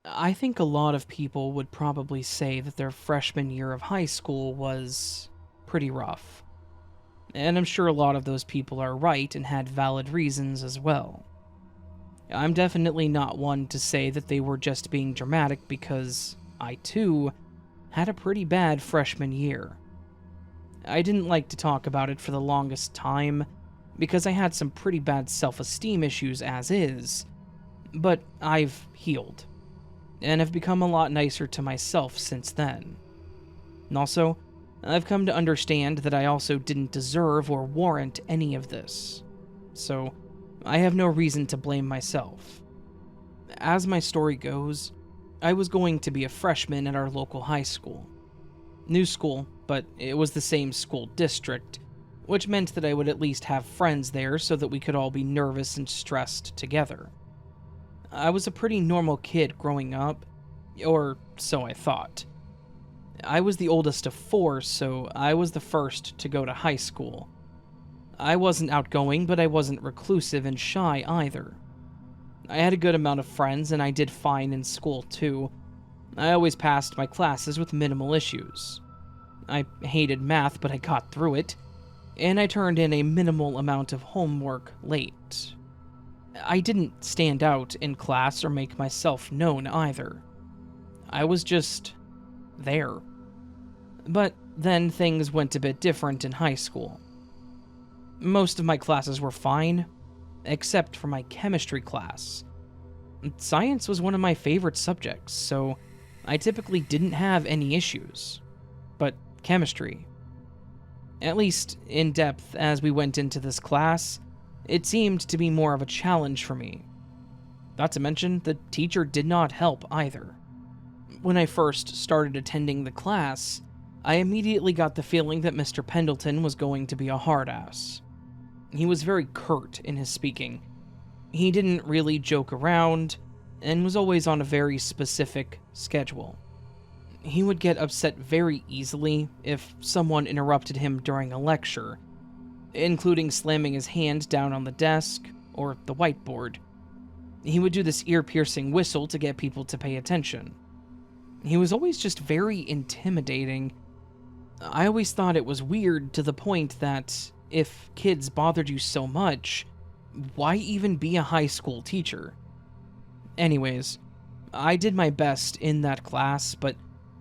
I think a lot of people would probably say that their freshman year of high school was pretty rough. And I'm sure a lot of those people are right and had valid reasons as well. I'm definitely not one to say that they were just being dramatic because I, too, had a pretty bad freshman year. I didn't like to talk about it for the longest time because I had some pretty bad self-esteem issues as is, but I've healed and have become a lot nicer to myself since then. And also, I've come to understand that I also didn't deserve or warrant any of this, so I have no reason to blame myself. As my story goes, I was going to be a freshman at our local high school. New school, but it was the same school district, which meant that I would at least have friends there so that we could all be nervous and stressed together. I was a pretty normal kid growing up, or so I thought. I was the oldest of four, so I was the first to go to high school. I wasn't outgoing, but I wasn't reclusive and shy either. I had a good amount of friends, and I did fine in school too. I always passed my classes with minimal issues. I hated math, but I got through it, and I turned in a minimal amount of homework late. I didn't stand out in class or make myself known either. I was just there. But then things went a bit different in high school. Most of my classes were fine, except for my chemistry class. Science was one of my favorite subjects, so I typically didn't have any issues. But chemistry, at least in depth as we went into this class, it seemed to be more of a challenge for me. Not to mention, the teacher did not help either. When I first started attending the class, I immediately got the feeling that Mr. Pendleton was going to be a hard-ass. He was very curt in his speaking. He didn't really joke around, and was always on a very specific schedule. He would get upset very easily if someone interrupted him during a lecture, including slamming his hand down on the desk or the whiteboard. He would do this ear-piercing whistle to get people to pay attention. He was always just very intimidating. I always thought it was weird to the point that if kids bothered you so much, why even be a high school teacher? Anyways, I did my best in that class, but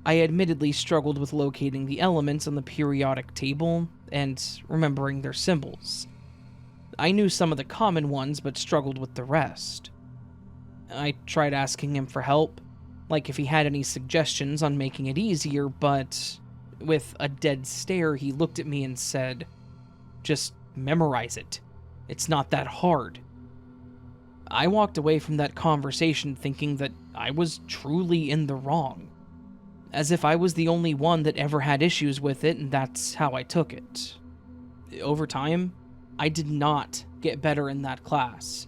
I admittedly struggled with locating the elements on the periodic table and remembering their symbols. I knew some of the common ones, but struggled with the rest. I tried asking him for help, like if he had any suggestions on making it easier, but with a dead stare, he looked at me and said, "Just memorize it. It's not that hard." I walked away from that conversation thinking that I was truly in the wrong, as if I was the only one that ever had issues with it, and that's how I took it. Over time, I did not get better in that class.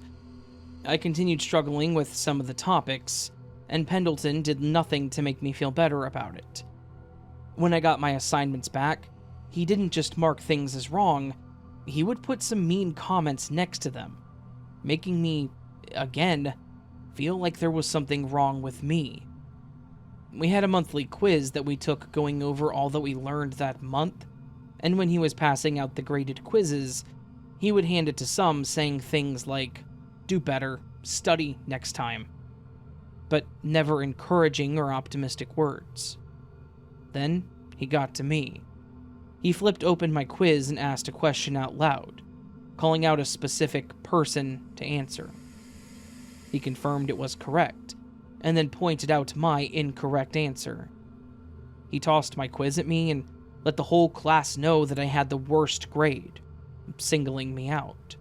I continued struggling with some of the topics, and Pendleton did nothing to make me feel better about it. When I got my assignments back, he didn't just mark things as wrong, he would put some mean comments next to them, making me, again, feel like there was something wrong with me. We had a monthly quiz that we took going over all that we learned that month, and when he was passing out the graded quizzes, he would hand it to some saying things like, "Do better, study next time," but never encouraging or optimistic words. Then he got to me. He flipped open my quiz and asked a question out loud, calling out a specific person to answer. He confirmed it was correct, and then pointed out my incorrect answer. He tossed my quiz at me and let the whole class know that I had the worst grade, singling me out.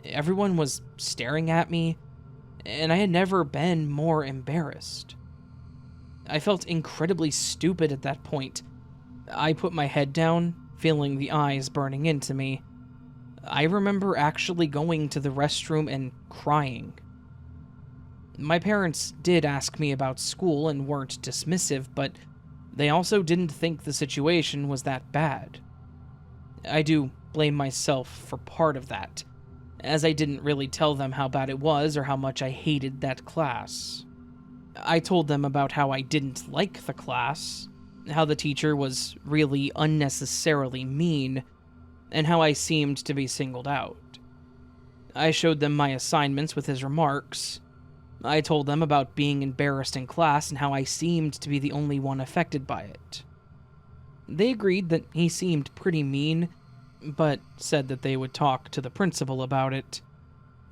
Everyone was staring at me, and I had never been more embarrassed. I felt incredibly stupid at that point. I put my head down, feeling the eyes burning into me. I remember actually going to the restroom and crying. My parents did ask me about school and weren't dismissive, but they also didn't think the situation was that bad. I do blame myself for part of that, as I didn't really tell them how bad it was or how much I hated that class. I told them about how I didn't like the class, how the teacher was really unnecessarily mean, and how I seemed to be singled out. I showed them my assignments with his remarks. I told them about being embarrassed in class and how I seemed to be the only one affected by it. They agreed that he seemed pretty mean, but said that they would talk to the principal about it.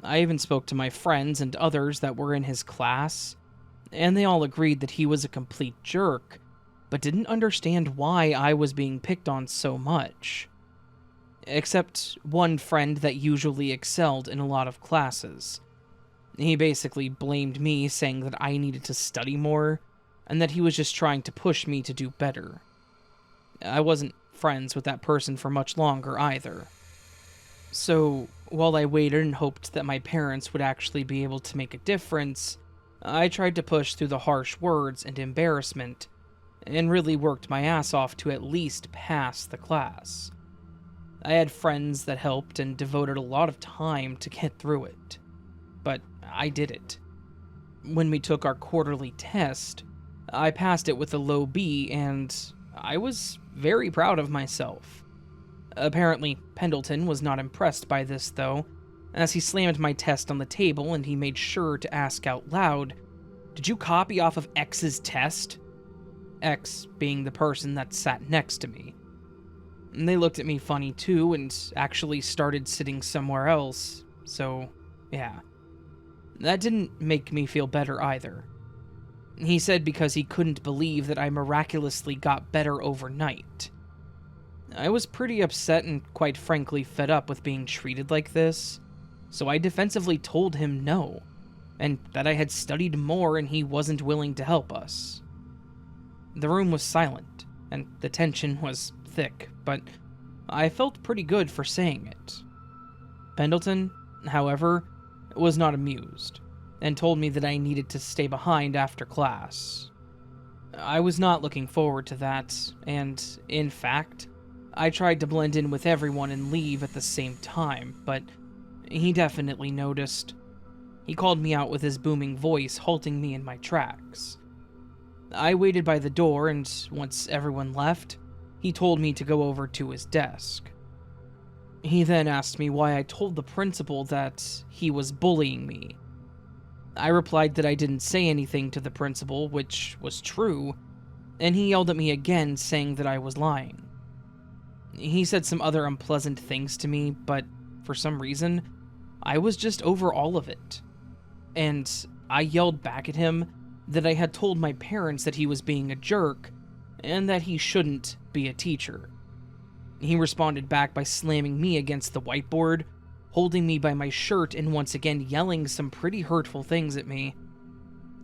I even spoke to my friends and others that were in his class, and they all agreed that he was a complete jerk, but didn't understand why I was being picked on so much. Except one friend that usually excelled in a lot of classes. He basically blamed me, saying that I needed to study more, and that he was just trying to push me to do better. I wasn't friends with that person for much longer either. So, while I waited and hoped that my parents would actually be able to make a difference, I tried to push through the harsh words and embarrassment, and really worked my ass off to at least pass the class. I had friends that helped and devoted a lot of time to get through it. But I did it. When we took our quarterly test, I passed it with a low B, and I was very proud of myself. Apparently, Pendleton was not impressed by this, though, as he slammed my test on the table and he made sure to ask out loud, "Did you copy off of X's test?" X being the person that sat next to me. And they looked at me funny too and actually started sitting somewhere else, so yeah. That didn't make me feel better either. He said because he couldn't believe that I miraculously got better overnight. I was pretty upset and quite frankly fed up with being treated like this, so I defensively told him no, and that I had studied more and he wasn't willing to help us. The room was silent, and the tension was thick, but I felt pretty good for saying it. Pendleton, however, was not amused, and told me that I needed to stay behind after class. I was not looking forward to that, and, in fact, I tried to blend in with everyone and leave at the same time, but he definitely noticed. He called me out with his booming voice, halting me in my tracks. I waited by the door, and once everyone left, he told me to go over to his desk. He then asked me why I told the principal that he was bullying me. I replied that I didn't say anything to the principal, which was true, and he yelled at me again, saying that I was lying. He said some other unpleasant things to me, but for some reason, I was just over all of it. And I yelled back at him that I had told my parents that he was being a jerk, and that he shouldn't be a teacher. He responded back by slamming me against the whiteboard, holding me by my shirt, and once again yelling some pretty hurtful things at me.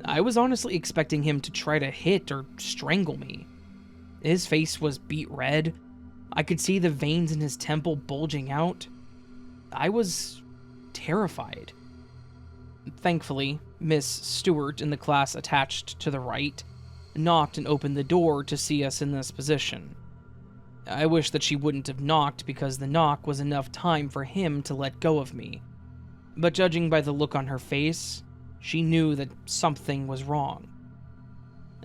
I was honestly expecting him to try to hit or strangle me. His face was beet red. I could see the veins in his temple bulging out. I was terrified. Thankfully, Miss Stewart in the class attached to the right knocked and opened the door to see us in this position. I wish that she wouldn't have knocked because the knock was enough time for him to let go of me. But judging by the look on her face, she knew that something was wrong.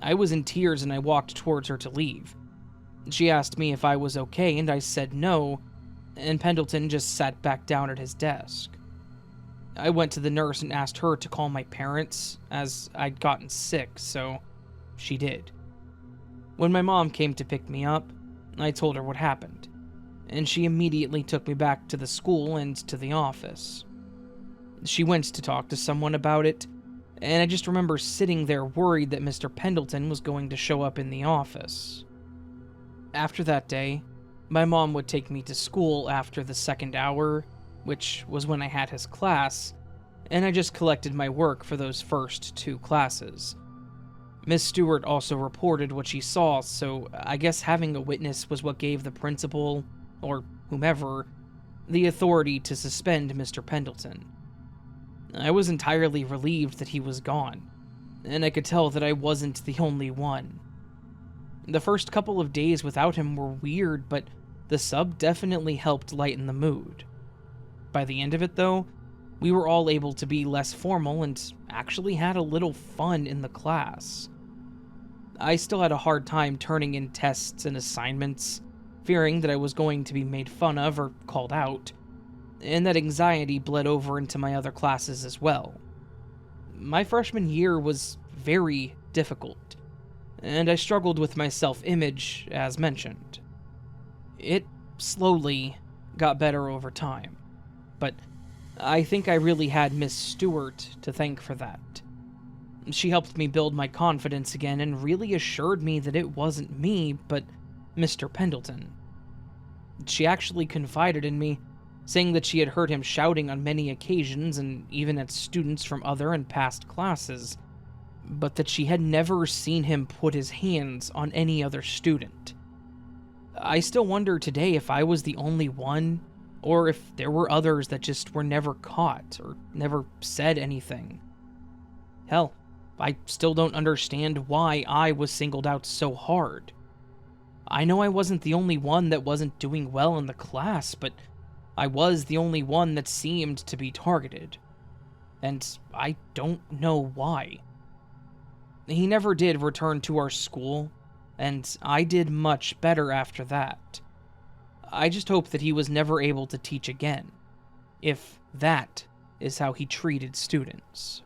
I was in tears and I walked towards her to leave. She asked me if I was okay and I said no, and Pendleton just sat back down at his desk. I went to the nurse and asked her to call my parents, as I'd gotten sick, so she did. When my mom came to pick me up, I told her what happened, and she immediately took me back to the school and to the office. She went to talk to someone about it, and I just remember sitting there worried that Mr. Pendleton was going to show up in the office. After that day, my mom would take me to school after the second hour, which was when I had his class, and I just collected my work for those first 2 classes. Miss Stewart also reported what she saw, so I guess having a witness was what gave the principal, or whomever, the authority to suspend Mr. Pendleton. I was entirely relieved that he was gone, and I could tell that I wasn't the only one. The first couple of days without him were weird, but the sub definitely helped lighten the mood. By the end of it, though, we were all able to be less formal and actually had a little fun in the class. I still had a hard time turning in tests and assignments, fearing that I was going to be made fun of or called out, and that anxiety bled over into my other classes as well. My freshman year was very difficult, and I struggled with my self-image, as mentioned. It slowly got better over time, but I think I really had Miss Stewart to thank for that. She helped me build my confidence again and really assured me that it wasn't me, but Mr. Pendleton. She actually confided in me, saying that she had heard him shouting on many occasions and even at students from other and past classes, but that she had never seen him put his hands on any other student. I still wonder today if I was the only one, or if there were others that just were never caught or never said anything. Hell, I still don't understand why I was singled out so hard. I know I wasn't the only one that wasn't doing well in the class, but I was the only one that seemed to be targeted. And I don't know why. He never did return to our school, and I did much better after that. I just hope that he was never able to teach again, if that is how he treated students.